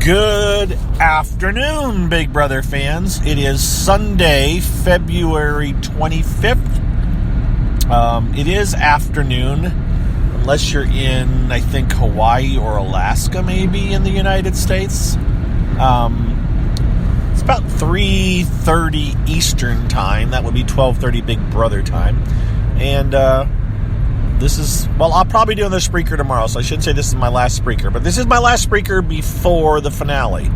Good afternoon, Big Brother fans. It is Sunday, February 25th. It is afternoon, unless you're in, I think, Hawaii or Alaska, maybe, in the United States. It's about 3:30 Eastern time. That would be 12:30 Big Brother time. And this is, well, I'll probably do another Spreaker tomorrow, so I shouldn't say this is my last Spreaker. But this is my last Spreaker before the finale.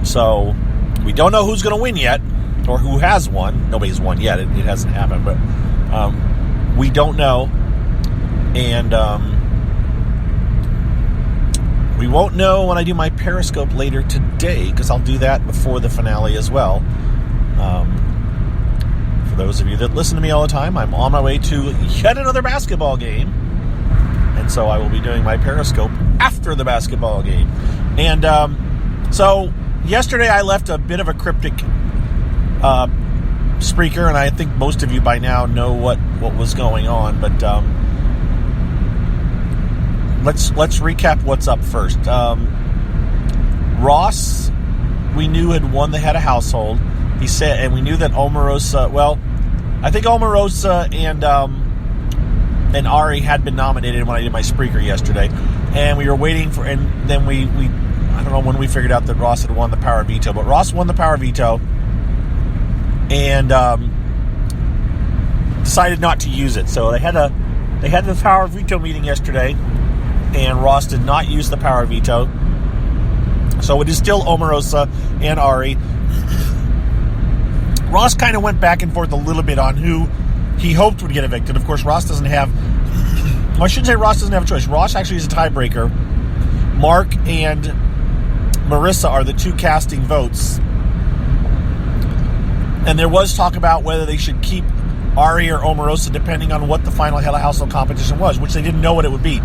So we don't know who's going to win yet, or who has won. Nobody's won yet. It hasn't happened, but we don't know. And we won't know when I do my Periscope later today, because I'll do that before the finale as well. For those of you that listen to me all the time, I'm on my way to yet another basketball game. And so I will be doing my Periscope after the basketball game. And so yesterday I left a bit of a cryptic Spreaker, and I think most of you by now know what was going on. But let's recap what's up first. Ross, we knew, had won the head of household. He said, and we knew that Omarosa, well, I think Omarosa and Ari had been nominated when I did my Spreaker yesterday. And we were waiting for, and then we I don't know when we figured out that Ross had won the power veto, but Ross won the power veto and decided not to use it. So they had the power veto meeting yesterday, and Ross did not use the power veto. So it is still Omarosa and Ari. Ross kind of went back and forth a little bit on who he hoped would get evicted. Of course, Ross doesn't have... Well, I shouldn't say Ross doesn't have a choice. Ross actually is a tiebreaker. Mark and Marissa are the two casting votes. And there was talk about whether they should keep Ari or Omarosa depending on what the final Head of Household competition was, which they didn't know what it would be.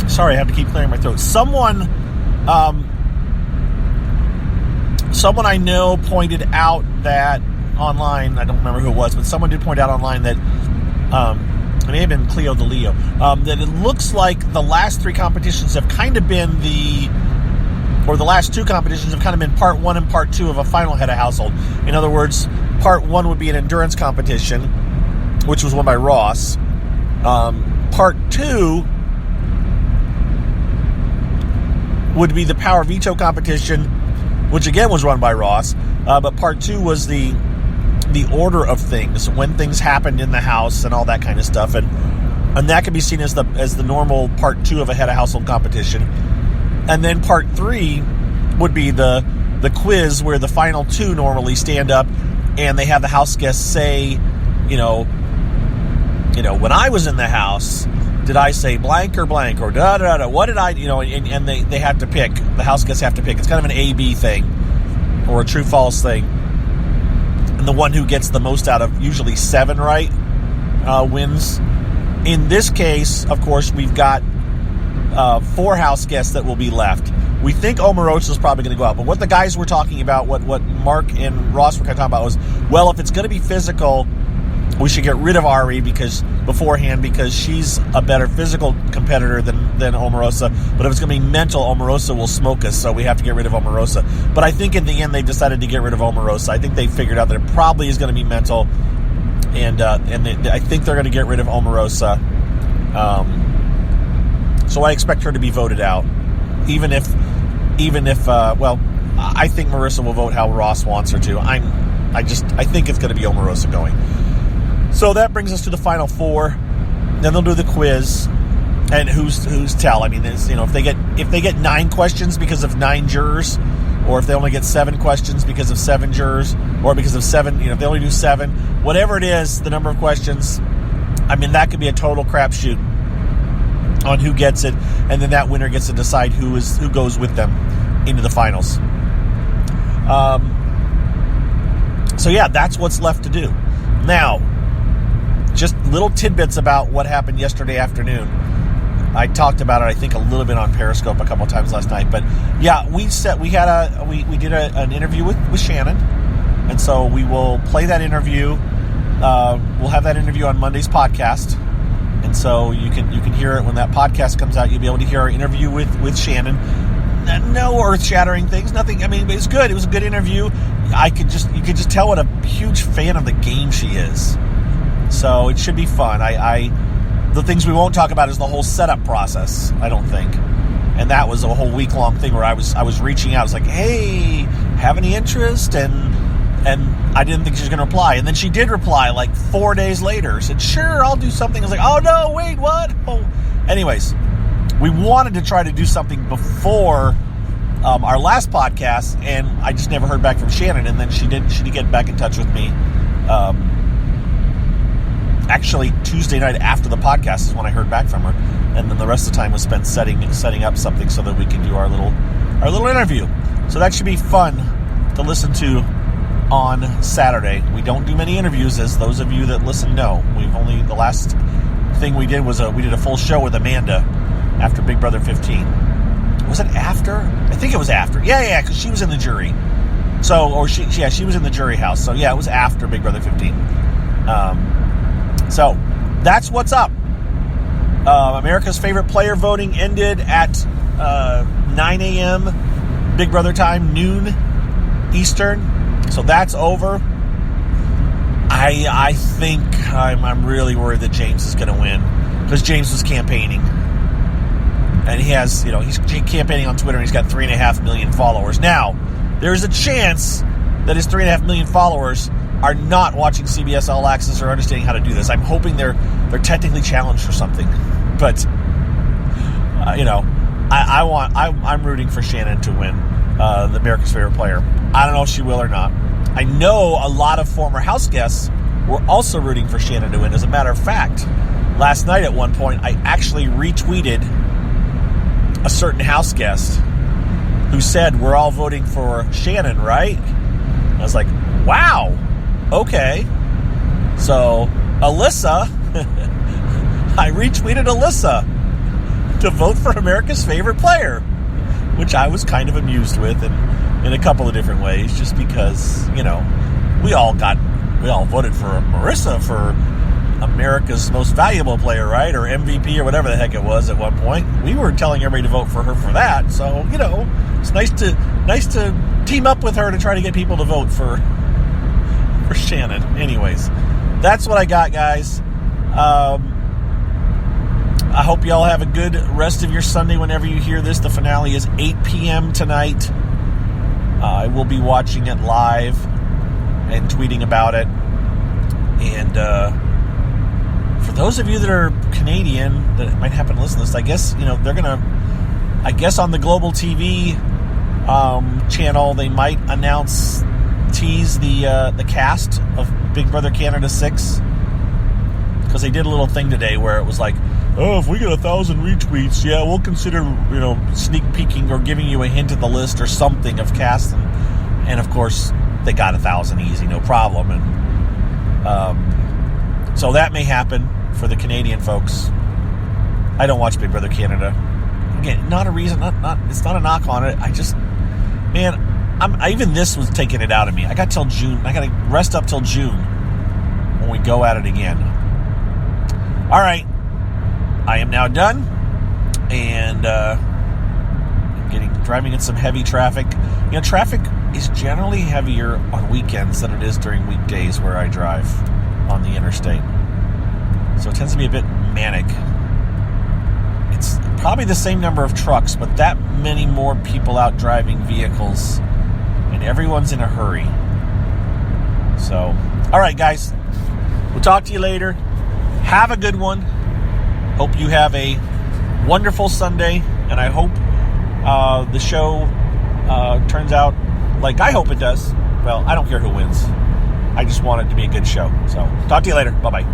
Sorry, I have to keep clearing my throat. Someone I know pointed out that online, I don't remember who it was, but someone did point out online that, it may have been Cleo the Leo, that it looks like the last three competitions have kind of been the last two competitions have kind of been part one and part two of a final Head of Household. In other words, part one would be an endurance competition, which was won by Ross. Part two would be the power veto competition, which again was run by Ross, but part two was the order of things, when things happened in the house and all that kind of stuff, and that can be seen as the normal part two of a Head of Household competition. And then part three would be the quiz, where the final two normally stand up and they have the house guests say, you know, when I was in the house, did I say blank or blank, or da da da? What did I, and they have to pick. The house guests have to pick. It's kind of an A-B thing, or a true-false thing. And the one who gets the most out of usually 7 right wins. In this case, of course, we've got 4 house guests that will be left. We think Omarosa is probably going to go out, but what the guys were talking about, what Mark and Ross were kind of talking about was, well, if it's going to be physical, we should get rid of Ari because she's a better physical competitor than Omarosa. But if it's going to be mental, Omarosa will smoke us, so we have to get rid of Omarosa. But I think in the end they decided to get rid of Omarosa. I think they figured out that it probably is going to be mental, and I think they're going to get rid of Omarosa. So I expect her to be voted out, even if well, I think Marissa will vote how Ross wants her to. I think it's going to be Omarosa going. So that brings us to the final 4. Then they'll do the quiz, and who's tell. I mean, if they get 9 questions because of 9 jurors, or if they only get 7 questions because of 7 jurors, or because of 7, if they only do 7, whatever it is, the number of questions. I mean, that could be a total crapshoot on who gets it, and then that winner gets to decide who goes with them into the finals. So yeah, that's what's left to do. Now, just little tidbits about what happened yesterday afternoon. I talked about it, I think, a little bit on Periscope a couple times last night. But yeah, we did an interview with Shannon, and so we will play that interview. We'll have that interview on Monday's podcast, and so you can hear it when that podcast comes out. You'll be able to hear our interview with Shannon. no earth-shattering things, nothing. I mean, it's good. It was a good interview. You could just tell what a huge fan of the game she is. So it should be fun. The things we won't talk about is the whole setup process, I don't think. And that was a whole week-long thing where I was reaching out. I was like, hey, have any interest? And I didn't think she was going to reply. And then she did reply like 4 days later. Said, sure, I'll do something. I was like, oh, no, wait, what? Oh. Anyways, we wanted to try to do something before our last podcast, and I just never heard back from Shannon. And then she did get back in touch with me. Actually, Tuesday night after the podcast is when I heard back from her, and then the rest of the time was spent setting up something so that we can do our little interview. So that should be fun to listen to on Saturday. We don't do many interviews, as those of you that listen know. The last thing we did was we did a full show with Amanda after Big Brother 15. Was it after? I think it was after. Yeah, because she was in the jury. So, she was in the jury house. So yeah, it was after Big Brother 15. So, that's what's up. America's Favorite Player voting ended at 9 a.m. Big Brother time, noon Eastern. So that's over. I think I'm really worried that James is going to win, because James was campaigning. And he has, he's campaigning on Twitter, and he's got 3.5 million followers. Now, there's a chance that his 3.5 million followers are not watching CBS All Access or understanding how to do this. I'm hoping they're technically challenged for something, but I'm rooting for Shannon to win, the America's Favorite Player. I don't know if she will or not. I know a lot of former house guests were also rooting for Shannon to win. As a matter of fact, last night at one point, I actually retweeted a certain house guest who said, "We're all voting for Shannon, right?" I was like, wow. Okay, so Alyssa, I retweeted Alyssa to vote for America's Favorite Player, which I was kind of amused with, and in a couple of different ways, just because, we all voted for Marissa for America's Most Valuable Player, right, or MVP, or whatever the heck it was at one point. We were telling everybody to vote for her for that, so, it's nice to team up with her to try to get people to vote for Shannon. Anyways, that's what I got, guys. I hope y'all have a good rest of your Sunday whenever you hear this. The finale is 8 p.m. tonight. I will be watching it live and tweeting about it. And for those of you that are Canadian that might happen to listen to this, I guess, they're going to, on the Global TV channel, they might tease the cast of Big Brother Canada 6, because they did a little thing today where it was like, oh, if we get 1,000 retweets, yeah, we'll consider sneak peeking or giving you a hint of the list or something of cast, and of course they got 1,000 easy, no problem, and so that may happen for the Canadian folks. I don't watch Big Brother Canada. Again, not a reason, not it's not a knock on it. I just, man, even this was taking it out of me. I got till June. I got to rest up till June when we go at it again. All right. I am now done, and I'm driving in some heavy traffic. Traffic is generally heavier on weekends than it is during weekdays where I drive on the interstate. So it tends to be a bit manic. It's probably the same number of trucks, but that many more people out driving vehicles, and everyone's in a hurry. So, all right, guys. We'll talk to you later. Have a good one. Hope you have a wonderful Sunday, and I hope the show turns out like I hope it does. Well, I don't care who wins. I just want it to be a good show. So, talk to you later. Bye-bye.